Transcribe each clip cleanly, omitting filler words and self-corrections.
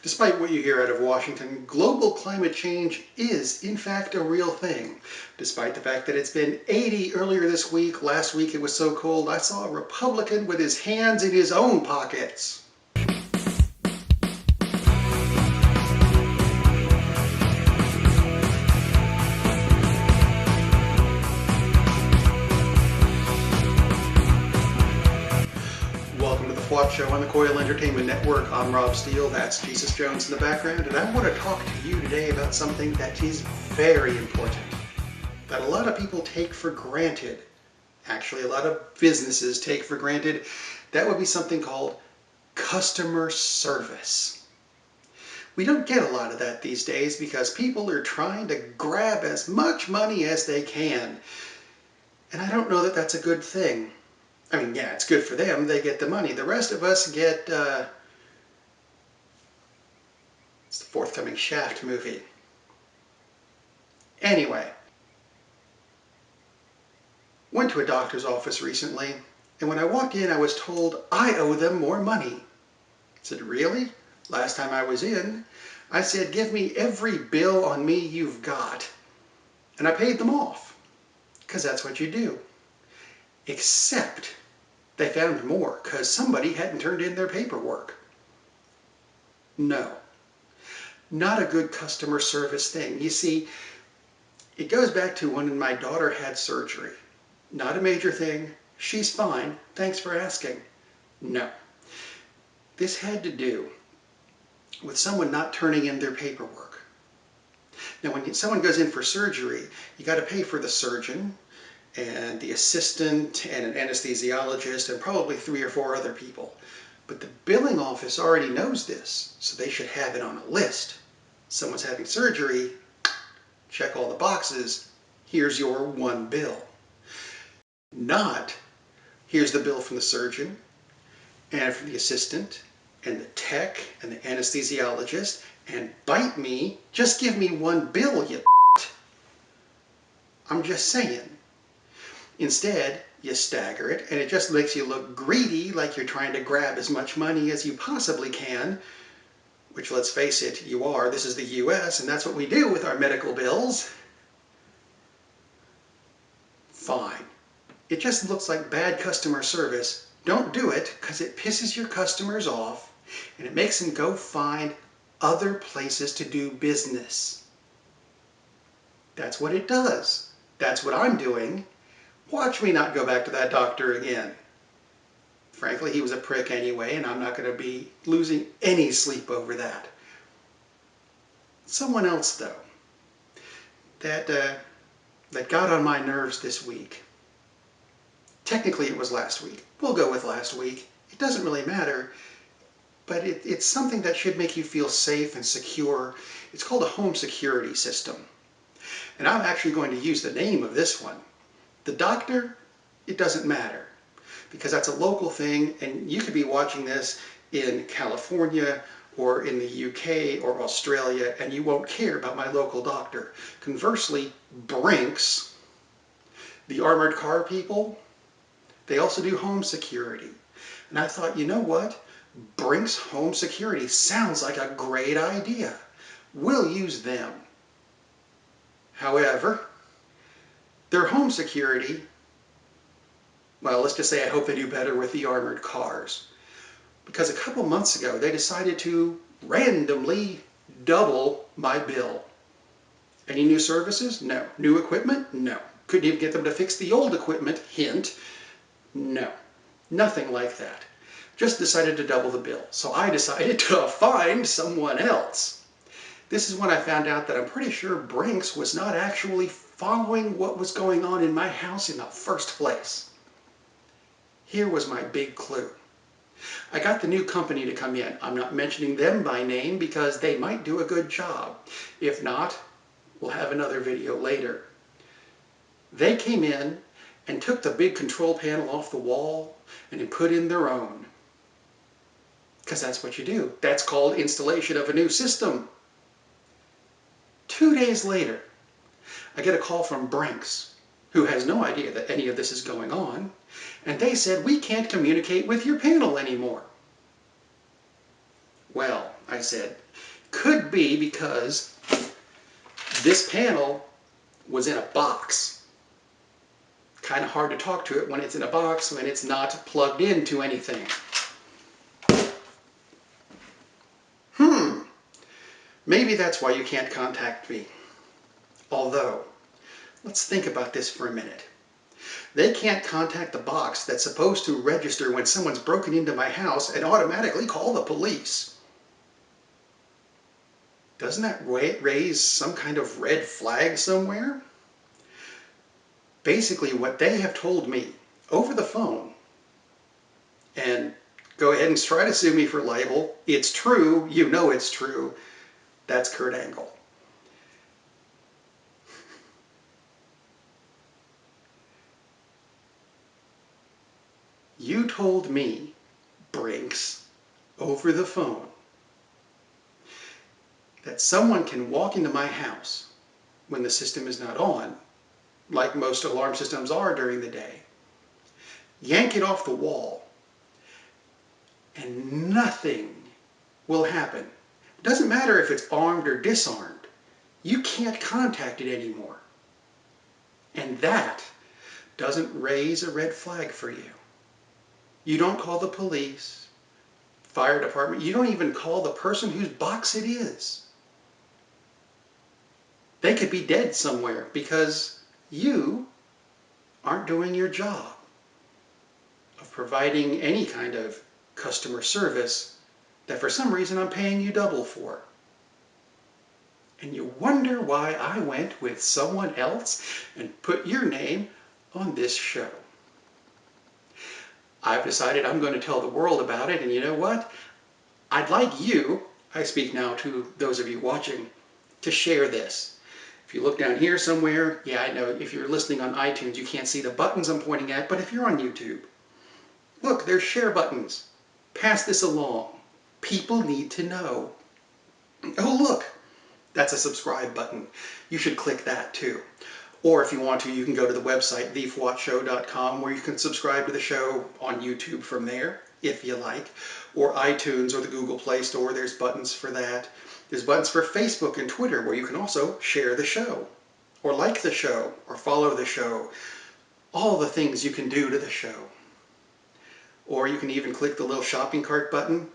Despite what you hear out of Washington, global climate change is, in fact, a real thing. Despite the fact that it's been 80 earlier this week, last week it was so cold, I saw a Republican with his hands in his own pockets. Welcome to the FWOT Show on the Coil Entertainment Network. I'm Rob Steele, that's Jesus Jones in the background, and I want to talk to you today about something that is very important, that a lot of people take for granted. Actually, a lot of businesses take for granted. That would be something called customer service. We don't get a lot of that these days because people are trying to grab as much money as they can. And I don't know that that's a good thing. I mean, yeah, it's good for them. They get the money. The rest of us get, it's the forthcoming Shaft movie. Anyway, went to a doctor's office recently, and when I walked in, I was told I owe them more money. I said, really? Last time I was in, I said, give me every bill on me you've got. And I paid them off, because that's what you do. Except they found more because somebody hadn't turned in their paperwork. No, not a good customer service thing. You see, it goes back to when my daughter had surgery. Not a major thing. She's fine. Thanks for asking. No. This had to do with someone not turning in their paperwork. Now, when someone goes in for surgery, you got to pay for the surgeon, and the assistant, and an anesthesiologist, and probably 3 or 4 other people. But the billing office already knows this, so they should have it on a list. Someone's having surgery, check all the boxes, here's your one bill. Not, here's the bill from the surgeon, and from the assistant, and the tech, and the anesthesiologist, and bite me, just give me one bill, you I'm just saying. Instead, you stagger it, and it just makes you look greedy, like you're trying to grab as much money as you possibly can, which, let's face it, you are. This is the US, and that's what we do with our medical bills. Fine. It just looks like bad customer service. Don't do it, because it pisses your customers off, and it makes them go find other places to do business. That's what it does. That's what I'm doing. Watch me not go back to that doctor again. Frankly, he was a prick anyway, and I'm not going to be losing any sleep over that. Someone else, though, that got on my nerves this week. Technically, it was last week. We'll go with last week. It doesn't really matter, but it's something that should make you feel safe and secure. It's called a home security system. And I'm actually going to use the name of this one. The doctor, it doesn't matter, because that's a local thing, and you could be watching this in California or in the UK or Australia, and you won't care about my local doctor. Conversely, Brinks, the armored car people, they also do home security. And I thought, you know what? Brinks Home Security sounds like a great idea. We'll use them. However, their home security, well, let's just say I hope they do better with the armored cars. Because a couple months ago, they decided to randomly double my bill. Any new services? No. New equipment? No. Couldn't even get them to fix the old equipment. Hint. No. Nothing like that. Just decided to double the bill. So I decided to find someone else. This is when I found out that I'm pretty sure Brinks was not actually following what was going on in my house in the first place. Here was my big clue. I got the new company to come in. I'm not mentioning them by name because they might do a good job. If not, we'll have another video later. They came in and took the big control panel off the wall and put in their own. Because that's what you do. That's called installation of a new system. 2 days later, I get a call from Brinks, who has no idea that any of this is going on, and they said, we can't communicate with your panel anymore. Well, I said. Could be because this panel was in a box. Kind of hard to talk to it when it's in a box, when it's not plugged into anything. Maybe that's why you can't contact me. Although, let's think about this for a minute. They can't contact the box that's supposed to register when someone's broken into my house and automatically call the police. Doesn't that raise some kind of red flag somewhere? Basically, what they have told me over the phone, and go ahead and try to sue me for libel. It's true. You know it's true. That's Kurt Angle. You told me, Brinks, over the phone, that someone can walk into my house when the system is not on, like most alarm systems are during the day, yank it off the wall, and nothing will happen. It doesn't matter if it's armed or disarmed. You can't contact it anymore. And that doesn't raise a red flag for you. You don't call the police, fire department. You don't even call the person whose box it is. They could be dead somewhere because you aren't doing your job of providing any kind of customer service that for some reason I'm paying you double for. And you wonder why I went with someone else and put your name on this show. I've decided I'm going to tell the world about it, and you know what? I'd like you, I speak now to those of you watching, to share this. If you look down here somewhere, yeah, I know if you're listening on iTunes you can't see the buttons I'm pointing at, but if you're on YouTube, look, there's share buttons. Pass this along. People need to know. Oh, look, that's a subscribe button. You should click that too. Or if you want to, you can go to the website, FWOTshow.com, where you can subscribe to the show on YouTube from there, if you like. Or iTunes or the Google Play Store, there's buttons for that. There's buttons for Facebook and Twitter, where you can also share the show, or like the show, or follow the show. All the things you can do to the show. Or you can even click the little shopping cart button.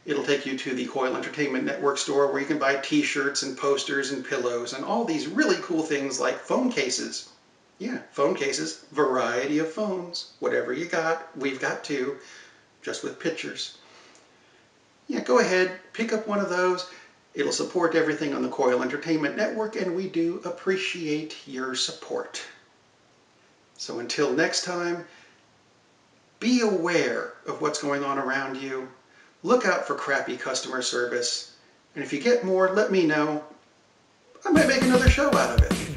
It'll take you to the Coil Entertainment Network store where you can buy t-shirts and posters and pillows and all these really cool things like phone cases. Yeah, phone cases, variety of phones. Whatever you got, we've got two, just with pictures. Yeah, go ahead, pick up one of those. It'll support everything on the Coil Entertainment Network, and we do appreciate your support. So until next time, be aware of what's going on around you. Look out for crappy customer service. And if you get more, let me know. I might make another show out of it.